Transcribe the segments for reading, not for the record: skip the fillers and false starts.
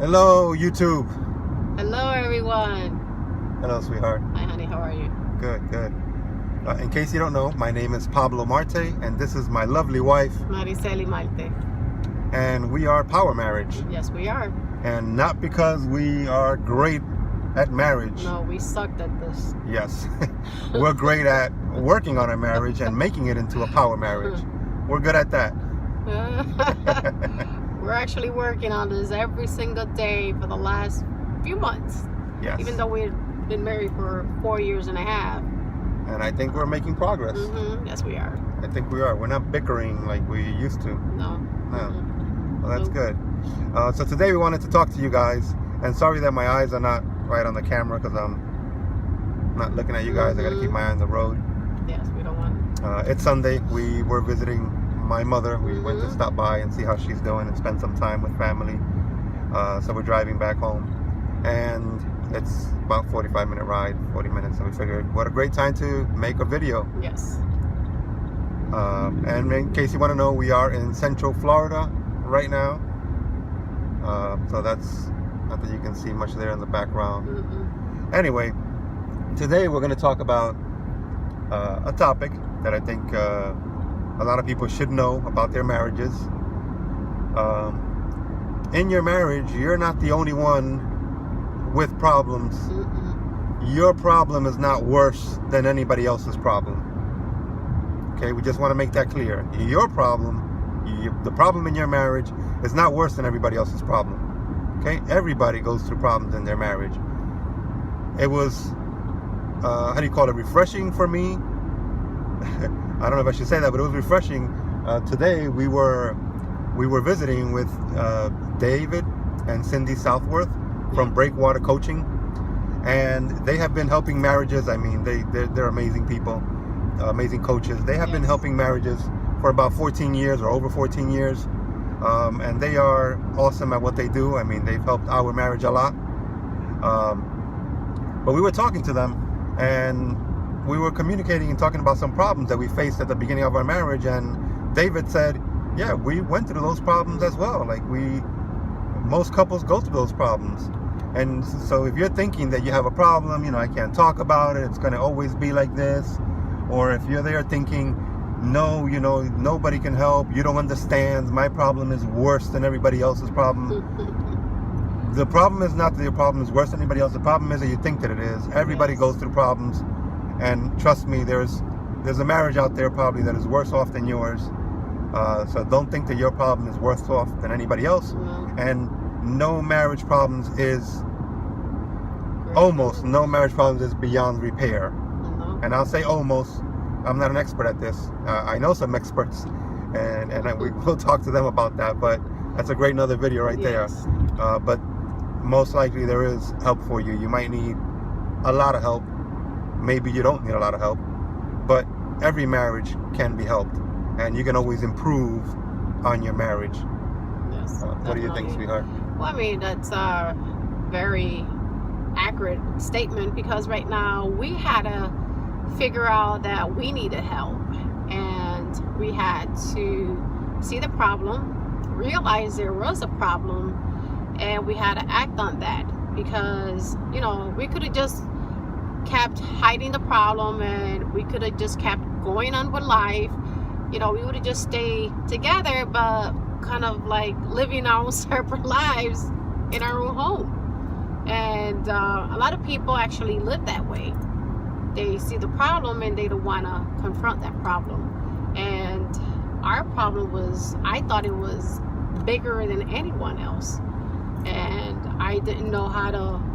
Hello, YouTube. Hello, everyone. Hello, sweetheart. Hi, honey. How are you? Good, good. In case you don't know, my name is Pablo Marte, and this is my lovely wife. Marisely, Marte. And we are power marriage. Yes, we are. And not because we are great at marriage. No, we sucked at this. Yes. We're great at working on our marriage and making it into a power marriage. We're good at that. We're actually working on this every single day for the last few months. Yes. Even though we've been married for 4 years and a half. And I think we're making progress. Yes, we are. I think we are. We're not bickering like we used to. No. Well, that's good. So today we wanted to talk to you guys. And sorry that my eyes are not right on the camera because I'm not looking at you guys. I got to keep my eye on the road. Yes, we don't want. It's Sunday. We were visiting my mother. We went to stop by and see how she's doing and spend some time with family. So we're driving back home, and it's about 45-minute ride, 40 minutes. So we figured, what a great time to make a video. Yes. And in case you want to know, we are in Central Florida right now. So that's not that you can see much there in the background. Anyway, today we're going to talk about a topic that I think a lot of people should know about their marriages. In your marriage, you're not the only one with problems. Your problem is not worse than anybody else's problem. Okay, we just want to make that clear. Your problem, the problem in your marriage, is not worse than everybody else's problem. Okay, everybody goes through problems in their marriage. It was, how do you call it, refreshing for me. I don't know if I should say that, but it was refreshing. Today we were visiting with David and Cindy Southworth from Breakwater Coaching, and they have been helping marriages. I mean, they're amazing people, amazing coaches. They have been helping marriages for about 14 years or over 14 years, and they are awesome at what they do. I mean, they've helped our marriage a lot. But we were talking to them, and we were communicating and talking about some problems that we faced at the beginning of our marriage, and David said, yeah, we went through those problems as well. Like most couples go through those problems. And so if you're thinking that you have a problem, I can't talk about it, it's going to always be like this, or if you're there thinking, no, nobody can help, you don't understand, my problem is worse than everybody else's problem. The problem is not that your problem is worse than anybody else. The problem is that you think that it is. Everybody goes through problems. And trust me, there's a marriage out there probably that is worse off than yours. So don't think that your problem is worse off than anybody else. And no marriage problems is beyond repair. And I'll say almost. I'm not an expert at this. I know some experts, and we will talk to them about that. But that's a great another video right there. But most likely there is help for you. You might need a lot of help. Maybe you don't need a lot of help, but every marriage can be helped, and you can always improve on your marriage. Yes. What do you think, sweetheart? Well, I mean, that's a very accurate statement, because right now we had to figure out that we needed help, and we had to see the problem, realize there was a problem, and we had to act on that, because we could have just kept hiding the problem, and we could have just kept going on with life. We would have just stayed together, but kind of like living our own separate lives in our own home. And a lot of people actually live that way. They see the problem and they don't want to confront that problem. And our problem was, I thought it was bigger than anyone else, and I didn't know how to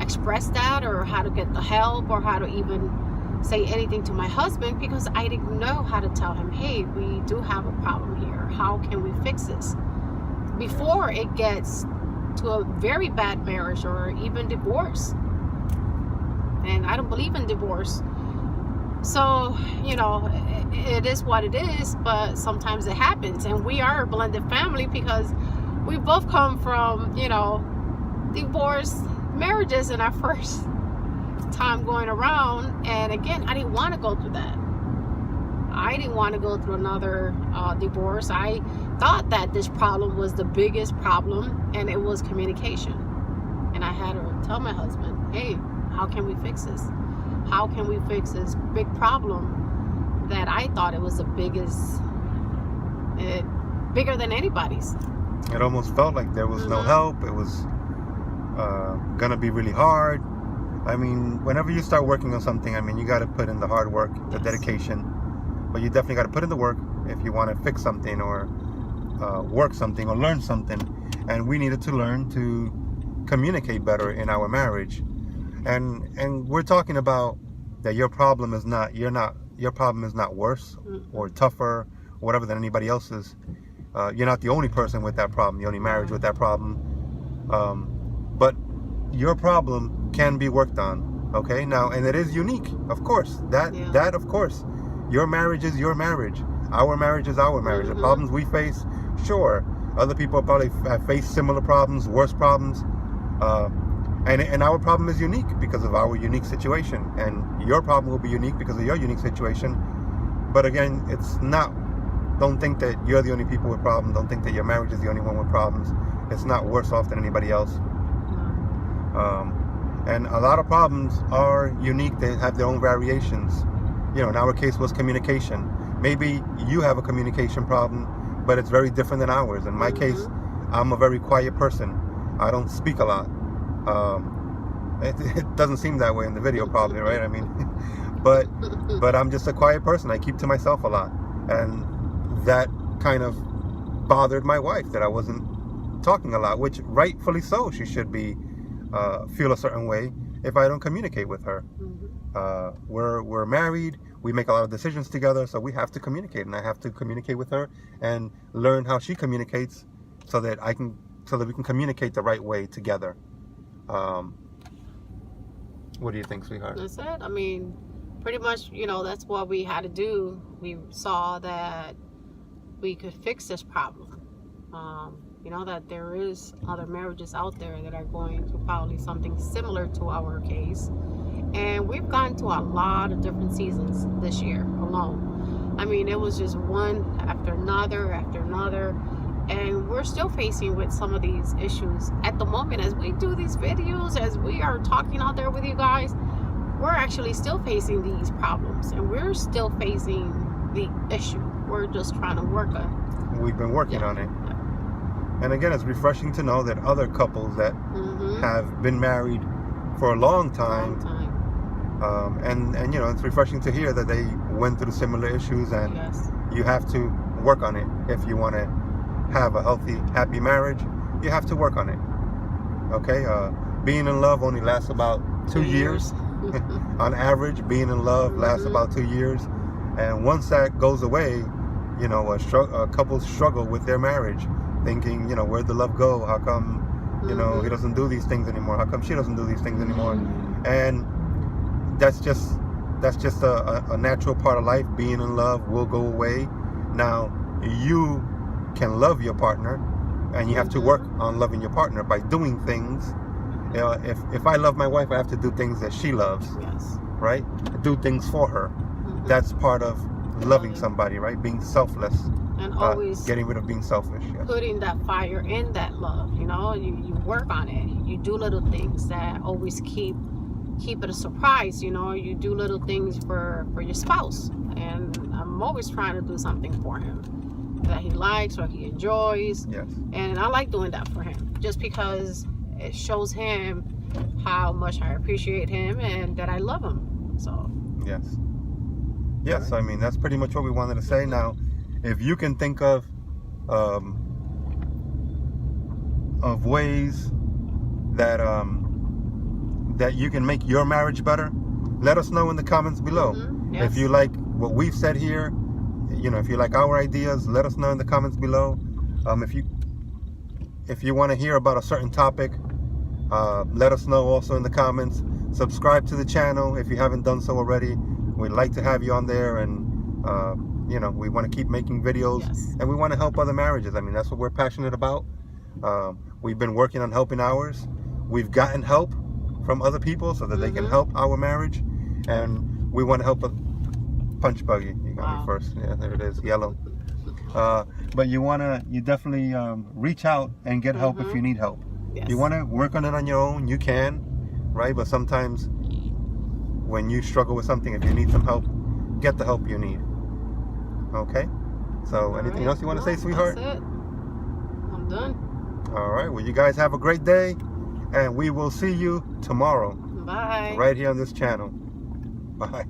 express that, or how to get the help, or how to even say anything to my husband, because I didn't know how to tell him, hey, we do have a problem here, how can we fix this before it gets to a very bad marriage or even divorce. And I don't believe in divorce. So it is what it is, but sometimes it happens. And we are a blended family, because we both come from divorce marriages in our first time going around. And again, I didn't want to go through that. I didn't want to go through another divorce. I thought that this problem was the biggest problem, and it was communication. And I had to tell my husband, hey, how can we fix this? How can we fix this big problem that I thought it was the biggest, bigger than anybody's? It almost felt like there was no help. It was gonna be really hard. I mean, whenever you start working on something, I mean, you got to put in the hard work, the dedication, but you definitely got to put in the work if you want to fix something or work something or learn something. And we needed to learn to communicate better in our marriage. And we're talking about that your problem is not worse or tougher or whatever than anybody else's. You're not the only person with that problem, the only marriage with that problem. But your problem can be worked on, okay? Now, and it is unique, of course. That of course. Your marriage is your marriage. Our marriage is our marriage. The problems we face, sure. Other people probably have faced similar problems, worse problems. And our problem is unique because of our unique situation. And your problem will be unique because of your unique situation. But again, don't think that you're the only people with problems. Don't think that your marriage is the only one with problems. It's not worse off than anybody else. And a lot of problems are unique. They have their own variations. You know, in our case was communication. Maybe you have a communication problem, but it's very different than ours. In my case, I'm a very quiet person. I don't speak a lot. It doesn't seem that way in the video probably, right? I mean, but I'm just a quiet person. I keep to myself a lot. And that kind of bothered my wife that I wasn't talking a lot, which rightfully so. She should be feel a certain way if I don't communicate with her. We're married. We make a lot of decisions together, so we have to communicate, and I have to communicate with her and learn how she communicates, so that we can communicate the right way together. What do you think, sweetheart? That's it. I mean, pretty much, that's what we had to do. We saw that we could fix this problem. That there is other marriages out there that are going through probably something similar to our case. And we've gone to a lot of different seasons this year alone. I mean, it was just one after another after another. And we're still facing with some of these issues at the moment. As we do these videos, as we are talking out there with you guys, we're actually still facing these problems. And we're still facing the issue. We're just trying to work on it. We've been working on it. And again, it's refreshing to know that other couples that have been married for a long time, and it's refreshing to hear that they went through similar issues, and you have to work on it. If you want to have a healthy, happy marriage, you have to work on it. Okay? Being in love only lasts about 2 years. On average, being in love lasts about 2 years. And once that goes away, a couple struggle with their marriage, thinking, where'd the love go? How come, he doesn't do these things anymore? How come she doesn't do these things anymore? And that's just a natural part of life. Being in love will go away. Now, you can love your partner, and you have to work on loving your partner by doing things. If I love my wife, I have to do things that she loves, right? Do things for her. That's part of loving somebody, right? Being selfless. And always getting rid of being selfish. Putting that fire in that love. You work on it. You do little things that always keep it a surprise. You do little things for your spouse. And I'm always trying to do something for him that he likes or he enjoys. And I like doing that for him, just because it shows him how much I appreciate him and that I love him. So yes, I mean, that's pretty much what we wanted to say. Now, if you can think of ways that you can make your marriage better, let us know in the comments below. If you like what we've said here, if you like our ideas, let us know in the comments below. If you want to hear about a certain topic, let us know also in the comments. Subscribe to the channel if you haven't done so already. We'd like to have you on there, and we want to keep making videos, and we want to help other marriages. I mean, that's what we're passionate about. We've been working on helping ours. We've gotten help from other people so that they can help our marriage, and we want to help Punch buggy. You got me first. Yeah, there it is, yellow. But you definitely reach out and get help if you need help. Yes. You wanna work on it on your own, you can, right? But sometimes when you struggle with something, if you need some help, get the help you need. Okay? So anything else you want to say, sweetheart? That's it. I'm done. All right. Well, you guys have a great day, and we will see you tomorrow. Bye. Right here on this channel. Bye.